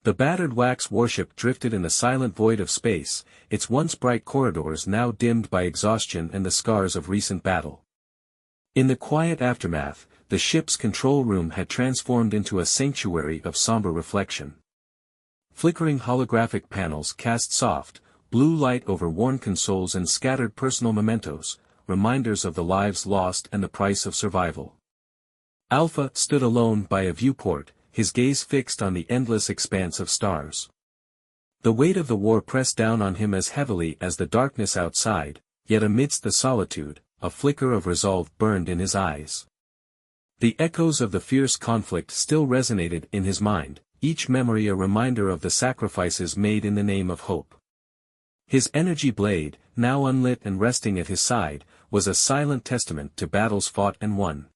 The battered wax warship drifted in the silent void of space, its once bright corridors now dimmed by exhaustion and the scars of recent battle. In the quiet aftermath, the ship's control room had transformed into a sanctuary of somber reflection. Flickering holographic panels cast soft, blue light over worn consoles and scattered personal mementos, reminders of the lives lost and the price of survival. Alpha stood alone by a viewport, his gaze fixed on the endless expanse of stars. The weight of the war pressed down on him as heavily as the darkness outside, yet amidst the solitude, a flicker of resolve burned in his eyes. The echoes of the fierce conflict still resonated in his mind, each memory a reminder of the sacrifices made in the name of hope. His energy blade, now unlit and resting at his side, was a silent testament to battles fought and won.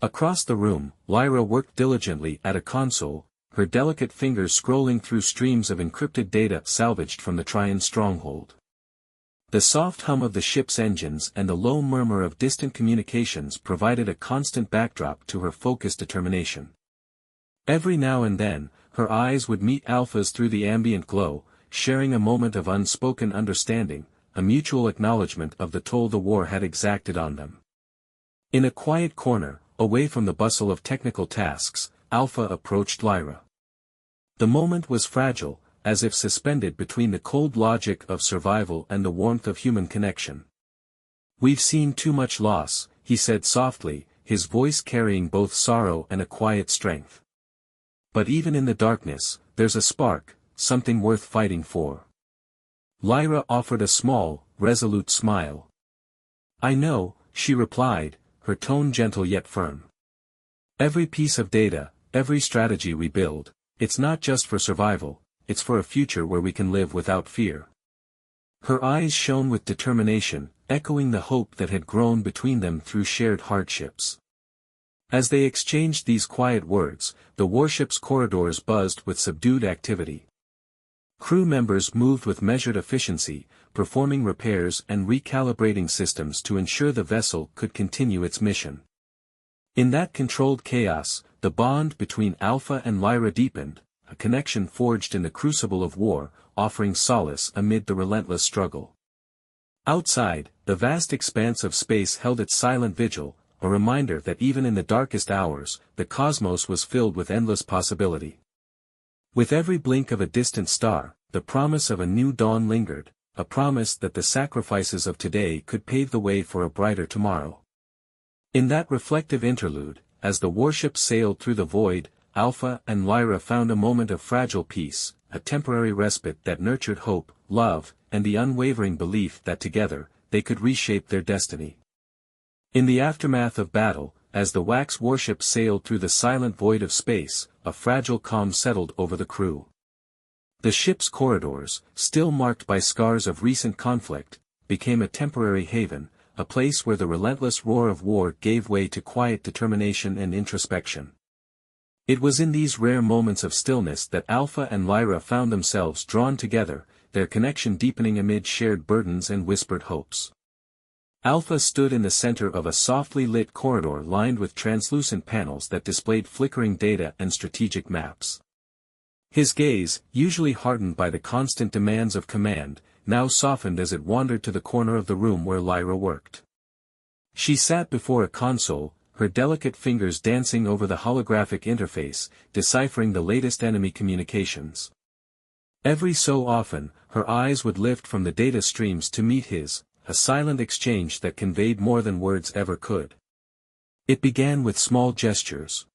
Across the room, Lyra worked diligently at a console, her delicate fingers scrolling through streams of encrypted data salvaged from the Trion stronghold. The soft hum of the ship's engines and the low murmur of distant communications provided a constant backdrop to her focused determination. Every now and then, her eyes would meet Alpha's through the ambient glow, sharing a moment of unspoken understanding, a mutual acknowledgement of the toll the war had exacted on them. In a quiet corner, away from the bustle of technical tasks, Alpha approached Lyra. The moment was fragile, as if suspended between the cold logic of survival and the warmth of human connection. "We've seen too much loss," he said softly, his voice carrying both sorrow and a quiet strength. "But even in the darkness, there's a spark, something worth fighting for." Lyra offered a small, resolute smile. "I know," she replied, her tone gentle yet firm. "Every piece of data, every strategy we build, it's not just for survival, it's for a future where we can live without fear." Her eyes shone with determination, echoing the hope that had grown between them through shared hardships. As they exchanged these quiet words, the warship's corridors buzzed with subdued activity. Crew members moved with measured efficiency, performing repairs and recalibrating systems to ensure the vessel could continue its mission. In that controlled chaos, the bond between Alpha and Lyra deepened, a connection forged in the crucible of war, offering solace amid the relentless struggle. Outside, the vast expanse of space held its silent vigil, a reminder that even in the darkest hours, the cosmos was filled with endless possibility. With every blink of a distant star, the promise of a new dawn lingered, a promise that the sacrifices of today could pave the way for a brighter tomorrow. In that reflective interlude, as the warship sailed through the void, Alpha and Lyra found a moment of fragile peace, a temporary respite that nurtured hope, love, and the unwavering belief that together, they could reshape their destiny. In the aftermath of battle, as the wax warship sailed through the silent void of space, a fragile calm settled over the crew. The ship's corridors, still marked by scars of recent conflict, became a temporary haven, a place where the relentless roar of war gave way to quiet determination and introspection. It was in these rare moments of stillness that Alpha and Lyra found themselves drawn together, their connection deepening amid shared burdens and whispered hopes. Alpha stood in the center of a softly lit corridor lined with translucent panels that displayed flickering data and strategic maps. His gaze, usually hardened by the constant demands of command, now softened as it wandered to the corner of the room where Lyra worked. She sat before a console, her delicate fingers dancing over the holographic interface, deciphering the latest enemy communications. Every so often, her eyes would lift from the data streams to meet his, a silent exchange that conveyed more than words ever could. It began with small gestures.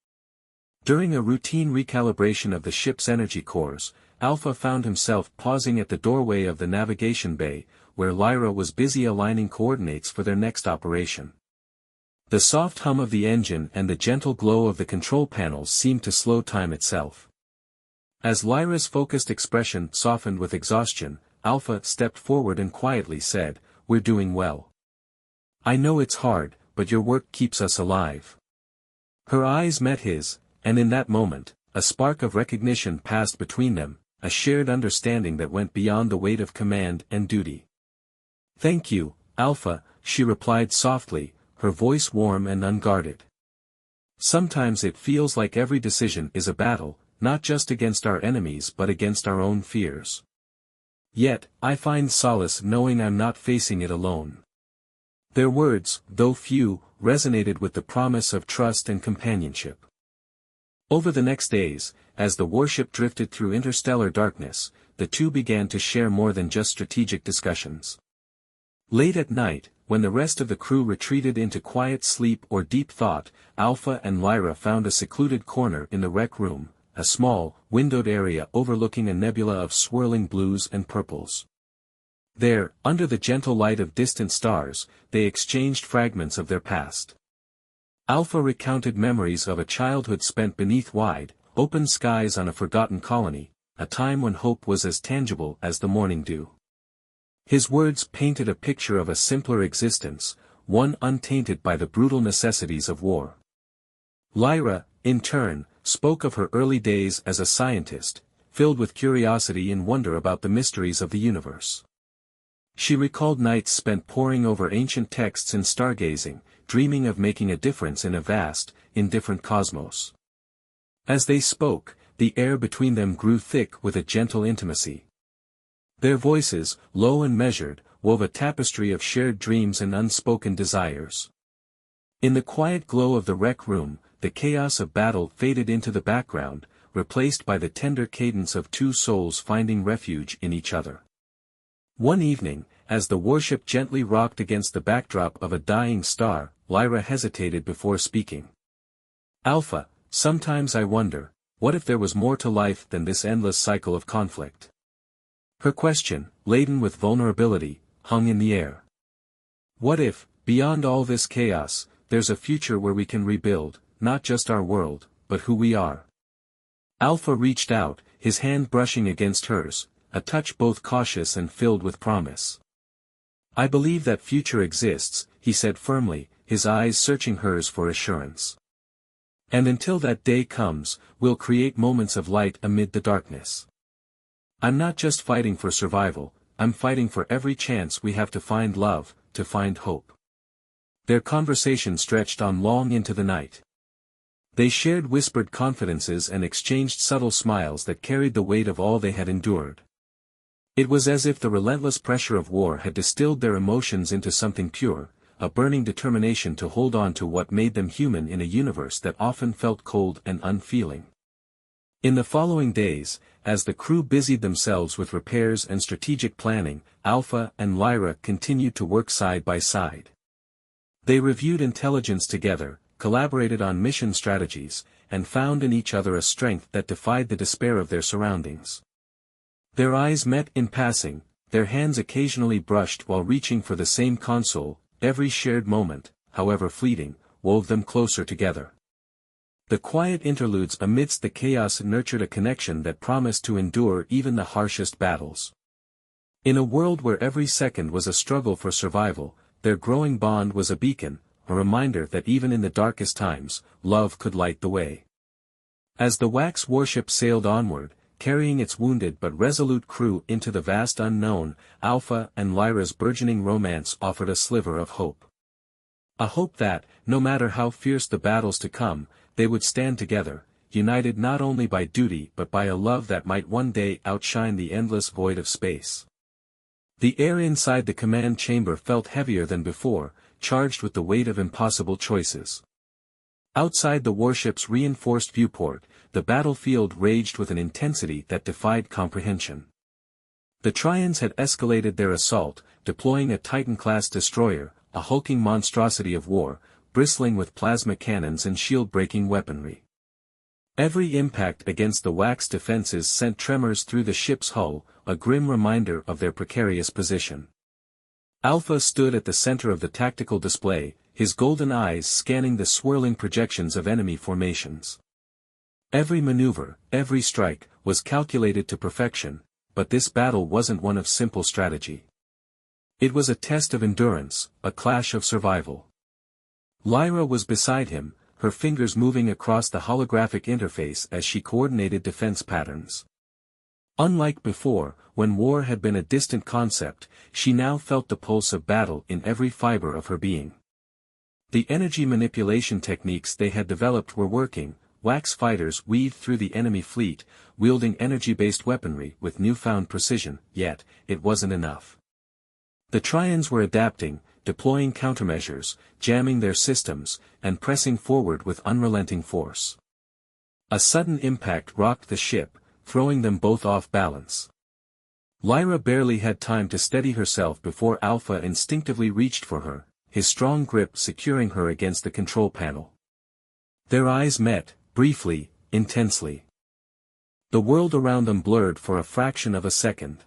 During a routine recalibration of the ship's energy cores, Alpha found himself pausing at the doorway of the navigation bay, where Lyra was busy aligning coordinates for their next operation. The soft hum of the engine and the gentle glow of the control panels seemed to slow time itself. As Lyra's focused expression softened with exhaustion, Alpha stepped forward and quietly said, "We're doing well. I know it's hard, but your work keeps us alive." Her eyes met his, and in that moment, a spark of recognition passed between them, a shared understanding that went beyond the weight of command and duty. "Thank you, Alpha," she replied softly, her voice warm and unguarded. "Sometimes it feels like every decision is a battle, not just against our enemies but against our own fears. Yet, I find solace knowing I'm not facing it alone. Their words, though few, resonated with the promise of trust and companionship. Over the next days, as the warship drifted through interstellar darkness, the two began to share more than just strategic discussions. Late at night, when the rest of the crew retreated into quiet sleep or deep thought, Alpha and Lyra found a secluded corner in the rec room, a small, windowed area overlooking a nebula of swirling blues and purples. There, under the gentle light of distant stars, they exchanged fragments of their past. Alpha recounted memories of a childhood spent beneath wide, open skies on a forgotten colony, a time when hope was as tangible as the morning dew. His words painted a picture of a simpler existence, one untainted by the brutal necessities of war. Lyra, in turn, spoke of her early days as a scientist, filled with curiosity and wonder about the mysteries of the universe. She recalled nights spent poring over ancient texts and stargazing, dreaming of making a difference in a vast, indifferent cosmos. As they spoke, the air between them grew thick with a gentle intimacy. Their voices, low and measured, wove a tapestry of shared dreams and unspoken desires. In the quiet glow of the rec room, the chaos of battle faded into the background, replaced by the tender cadence of two souls finding refuge in each other. One evening, as the warship gently rocked against the backdrop of a dying star, Lyra hesitated before speaking. "Alpha, sometimes I wonder, what if there was more to life than this endless cycle of conflict?" Her question, laden with vulnerability, hung in the air. What if, beyond all this chaos, there's a future where we can rebuild, not just our world, but who we are? Alpha reached out, his hand brushing against hers, a touch both cautious and filled with promise. "I believe that future exists," he said firmly, his eyes searching hers for assurance. "And until that day comes, we'll create moments of light amid the darkness. I'm not just fighting for survival, I'm fighting for every chance we have to find love, to find hope." Their conversation stretched on long into the night. They shared whispered confidences and exchanged subtle smiles that carried the weight of all they had endured. It was as if the relentless pressure of war had distilled their emotions into something pure, a burning determination to hold on to what made them human in a universe that often felt cold and unfeeling. In the following days, as the crew busied themselves with repairs and strategic planning, Alpha and Lyra continued to work side by side. They reviewed intelligence together, collaborated on mission strategies, and found in each other a strength that defied the despair of their surroundings. Their eyes met in passing, their hands occasionally brushed while reaching for the same console. Every shared moment, however fleeting, wove them closer together. The quiet interludes amidst the chaos nurtured a connection that promised to endure even the harshest battles. In a world where every second was a struggle for survival, their growing bond was a beacon, a reminder that even in the darkest times, love could light the way. As the wax warship sailed onward, carrying its wounded but resolute crew into the vast unknown, Alpha and Lyra's burgeoning romance offered a sliver of hope. A hope that, no matter how fierce the battles to come, they would stand together, united not only by duty but by a love that might one day outshine the endless void of space. The air inside the command chamber felt heavier than before, charged with the weight of impossible choices. Outside the warship's reinforced viewport, the battlefield raged with an intensity that defied comprehension. The Trions had escalated their assault, deploying a Titan-class destroyer, a hulking monstrosity of war, bristling with plasma cannons and shield-breaking weaponry. Every impact against the wax defenses sent tremors through the ship's hull, a grim reminder of their precarious position. Alpha stood at the center of the tactical display, his golden eyes scanning the swirling projections of enemy formations. Every maneuver, every strike, was calculated to perfection, but this battle wasn't one of simple strategy. It was a test of endurance, a clash of survival. Lyra was beside him, her fingers moving across the holographic interface as she coordinated defense patterns. Unlike before, when war had been a distant concept, she now felt the pulse of battle in every fiber of her being. The energy manipulation techniques they had developed were working, wax fighters weaved through the enemy fleet, wielding energy-based weaponry with newfound precision, yet, it wasn't enough. The Trions were adapting, deploying countermeasures, jamming their systems, and pressing forward with unrelenting force. A sudden impact rocked the ship, throwing them both off balance. Lyra barely had time to steady herself before Alpha instinctively reached for her, his strong grip securing her against the control panel. Their eyes met, briefly, intensely. The world around them blurred for a fraction of a second.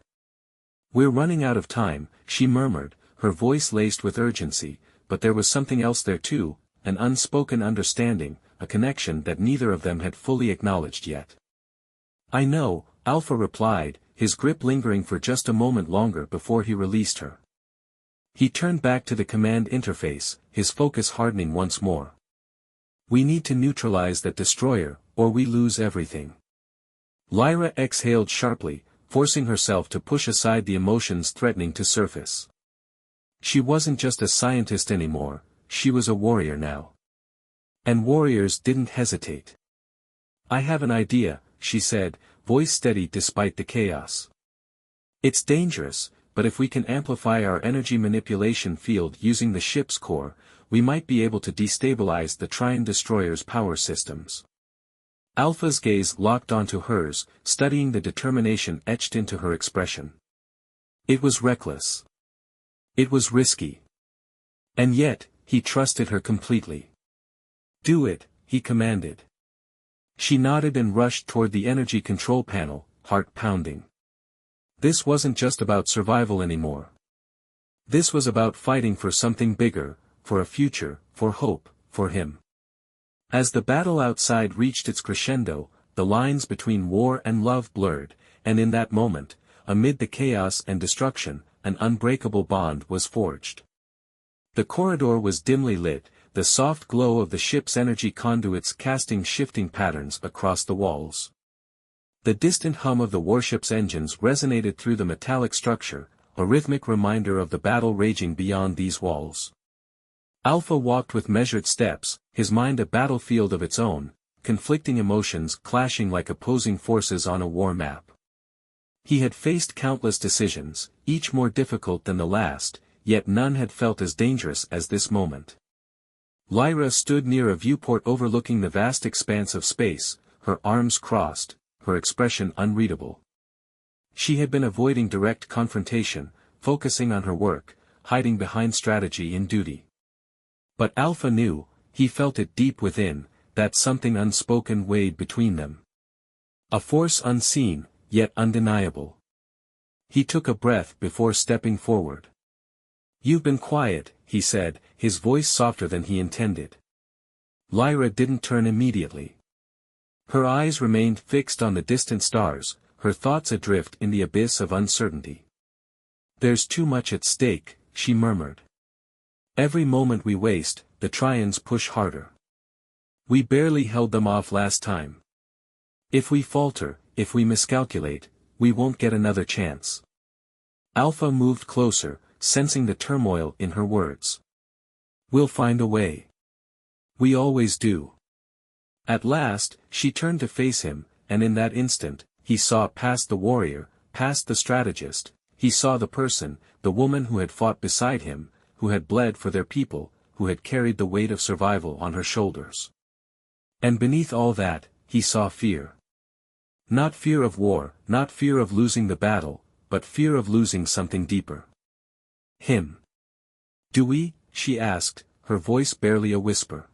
"We're running out of time," she murmured, her voice laced with urgency, but there was something else there too, an unspoken understanding, a connection that neither of them had fully acknowledged yet. "I know," Alpha replied, his grip lingering for just a moment longer before he released her. He turned back to the command interface, his focus hardening once more. "We need to neutralize that destroyer, or we lose everything." Lyra exhaled sharply, forcing herself to push aside the emotions threatening to surface. She wasn't just a scientist anymore, she was a warrior now. And warriors didn't hesitate. "I have an idea," she said, voice steady despite the chaos. "It's dangerous, but if we can amplify our energy manipulation field using the ship's core, we might be able to destabilize the Trion destroyer's power systems." Alpha's gaze locked onto hers, studying the determination etched into her expression. It was reckless. It was risky. And yet, he trusted her completely. "Do it," he commanded. She nodded and rushed toward the energy control panel, heart pounding. This wasn't just about survival anymore. This was about fighting for something bigger, for a future, for hope, for him. As the battle outside reached its crescendo, the lines between war and love blurred, and in that moment, amid the chaos and destruction, an unbreakable bond was forged. The corridor was dimly lit, the soft glow of the ship's energy conduits casting shifting patterns across the walls. The distant hum of the warship's engines resonated through the metallic structure, a rhythmic reminder of the battle raging beyond these walls. Alpha walked with measured steps, his mind a battlefield of its own, conflicting emotions clashing like opposing forces on a war map. He had faced countless decisions, each more difficult than the last, yet none had felt as dangerous as this moment. Lyra stood near a viewport overlooking the vast expanse of space, her arms crossed, her expression unreadable. She had been avoiding direct confrontation, focusing on her work, hiding behind strategy and duty. But Alpha knew, he felt it deep within, that something unspoken weighed between them. A force unseen, yet undeniable. He took a breath before stepping forward. "You've been quiet," he said, his voice softer than he intended. Lyra didn't turn immediately. Her eyes remained fixed on the distant stars, her thoughts adrift in the abyss of uncertainty. "There's too much at stake," she murmured. "Every moment we waste, the Trions push harder. We barely held them off last time. If we falter, if we miscalculate, we won't get another chance." Alpha moved closer, sensing the turmoil in her words. "We'll find a way. We always do." At last, she turned to face him, and in that instant, he saw past the warrior, past the strategist, he saw the person, the woman who had fought beside him, who had bled for their people, who had carried the weight of survival on her shoulders. And beneath all that, he saw fear. Not fear of war, not fear of losing the battle, but fear of losing something deeper. Him. "Do we?" she asked, her voice barely a whisper.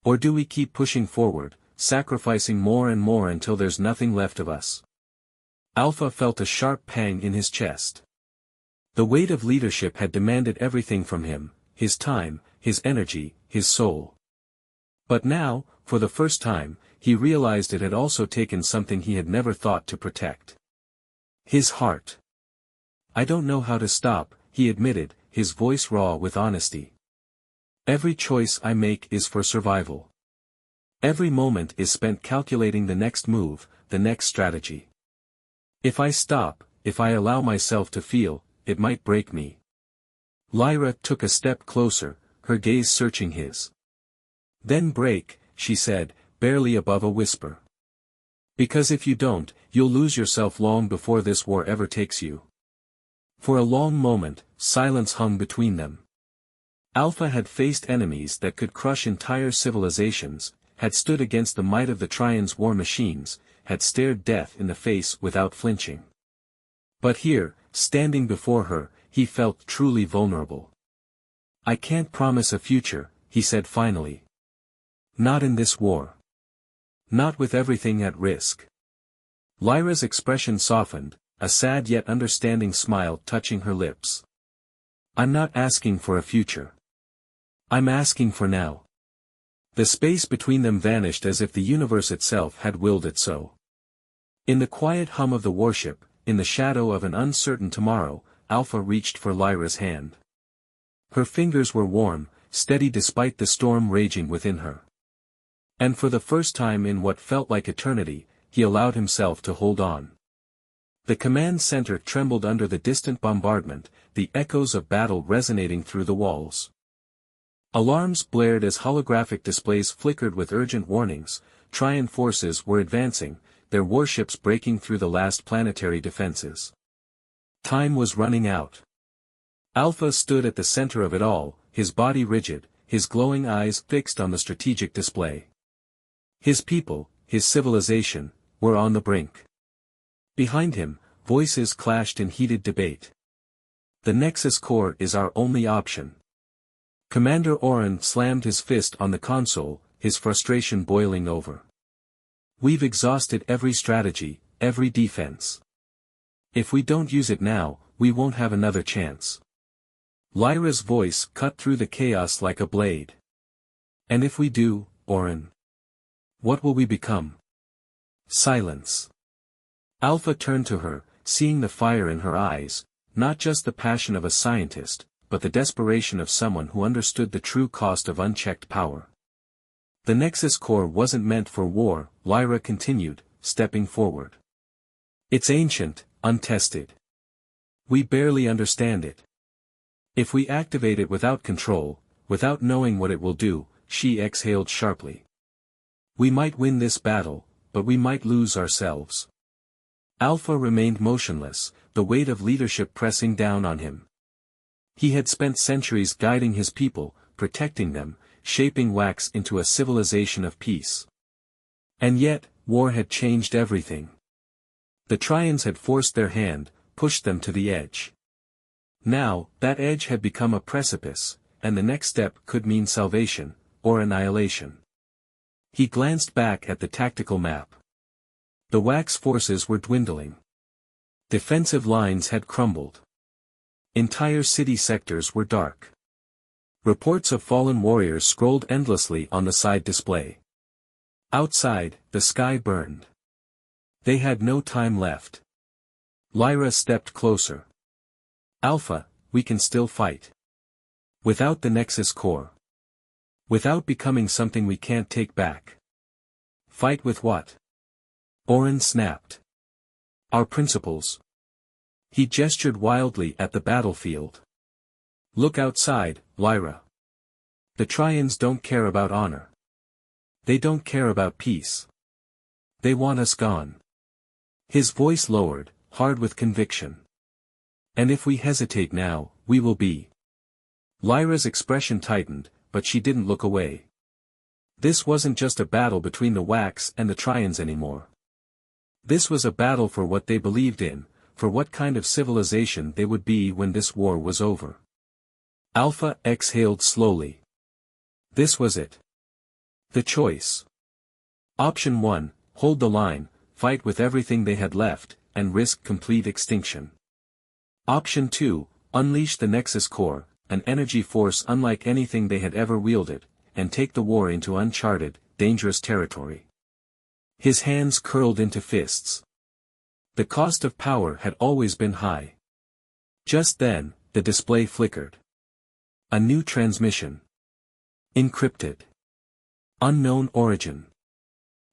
"Or do we keep pushing forward, sacrificing more and more until there's nothing left of us?" Alpha felt a sharp pang in his chest. The weight of leadership had demanded everything from him, his time, his energy, his soul. But now, for the first time, he realized it had also taken something he had never thought to protect. His heart. "I don't know how to stop," he admitted, his voice raw with honesty. "Every choice I make is for survival. Every moment is spent calculating the next move, the next strategy. If I stop, if I allow myself to feel, it might break me." Lyra took a step closer, her gaze searching his. "Then break," she said, barely above a whisper. Because if you don't, you'll lose yourself long before this war ever takes you. For a long moment, silence hung between them. Alpha had faced enemies that could crush entire civilizations, had stood against the might of the Trions' war machines, had stared death in the face without flinching. But here, standing before her, he felt truly vulnerable. "I can't promise a future," he said finally. "Not in this war. Not with everything at risk." Lyra's expression softened, a sad yet understanding smile touching her lips. "I'm not asking for a future. I'm asking for now." The space between them vanished as if the universe itself had willed it so. In the quiet hum of the warship, in the shadow of an uncertain tomorrow, Alpha reached for Lyra's hand. Her fingers were warm, steady despite the storm raging within her. And for the first time in what felt like eternity, he allowed himself to hold on. The command center trembled under the distant bombardment, the echoes of battle resonating through the walls. Alarms blared as holographic displays flickered with urgent warnings. Trion forces were advancing, their warships breaking through the last planetary defenses. Time was running out. Alpha stood at the center of it all, his body rigid, his glowing eyes fixed on the strategic display. His people, his civilization, were on the brink. Behind him, voices clashed in heated debate. "The Nexus core is our only option." Commander Oren slammed his fist on the console, his frustration boiling over. "We've exhausted every strategy, every defense. If we don't use it now, we won't have another chance." Lyra's voice cut through the chaos like a blade. "And if we do, Oren? What will we become?" Silence. Alpha turned to her, seeing the fire in her eyes, not just the passion of a scientist, but the desperation of someone who understood the true cost of unchecked power. "The Nexus core wasn't meant for war," Lyra continued, stepping forward. "It's ancient, untested. We barely understand it. If we activate it without control, without knowing what it will do," she exhaled sharply. "We might win this battle, but we might lose ourselves." Alpha remained motionless, the weight of leadership pressing down on him. He had spent centuries guiding his people, protecting them, shaping Wax into a civilization of peace. And yet, war had changed everything. The Trions had forced their hand, pushed them to the edge. Now, that edge had become a precipice, and the next step could mean salvation, or annihilation. He glanced back at the tactical map. The Wax forces were dwindling. Defensive lines had crumbled. Entire city sectors were dark. Reports of fallen warriors scrolled endlessly on the side display. Outside, the sky burned. They had no time left. Lyra stepped closer. "Alpha, we can still fight. Without the Nexus core. Without becoming something we can't take back." "Fight with what?" Oren snapped. "Our principles." He gestured wildly at the battlefield. "Look outside, Lyra. The Trions don't care about honor. They don't care about peace. They want us gone." His voice lowered, hard with conviction. "And if we hesitate now, we will be." Lyra's expression tightened, but she didn't look away. This wasn't just a battle between the Wax and the Trions anymore. This was a battle for what they believed in, for what kind of civilization they would be when this war was over. Alpha exhaled slowly. This was it. The choice. Option 1, hold the line, fight with everything they had left, and risk complete extinction. Option 2, unleash the Nexus core, an energy force unlike anything they had ever wielded, and take the war into uncharted, dangerous territory. His hands curled into fists. The cost of power had always been high. Just then, the display flickered. A new transmission. Encrypted. Unknown origin.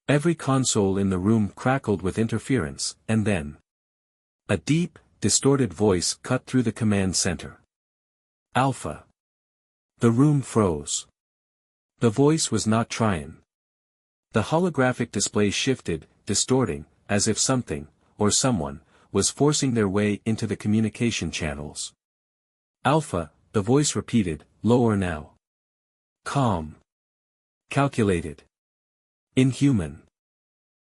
Every console in the room crackled with interference, and then a deep, distorted voice cut through the command center. "Alpha." The room froze. The voice was not Trion. The holographic display shifted, distorting, as if something, or someone, was forcing their way into the communication channels. Alpha, the voice repeated, lower now. Calm. Calculated. Inhuman.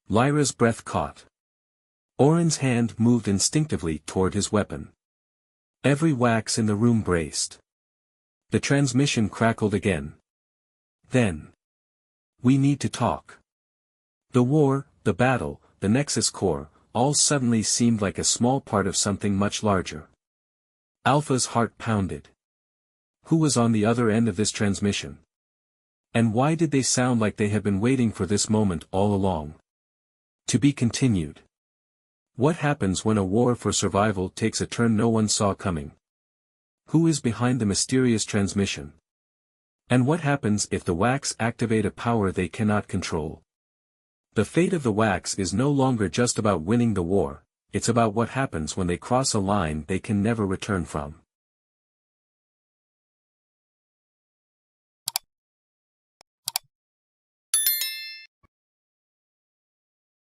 Lyra's breath caught. Orin's hand moved instinctively toward his weapon. Every wax in the room braced. The transmission crackled again. Then. We need to talk. The war, the battle, the Nexus core, all suddenly seemed like a small part of something much larger. Alpha's heart pounded. Who was on the other end of this transmission? And why did they sound like they had been waiting for this moment all along? To be continued. What happens when a war for survival takes a turn no one saw coming? Who is behind the mysterious transmission? And what happens if the wax activate a power they cannot control? The fate of the wax is no longer just about winning the war, it's about what happens when they cross a line they can never return from.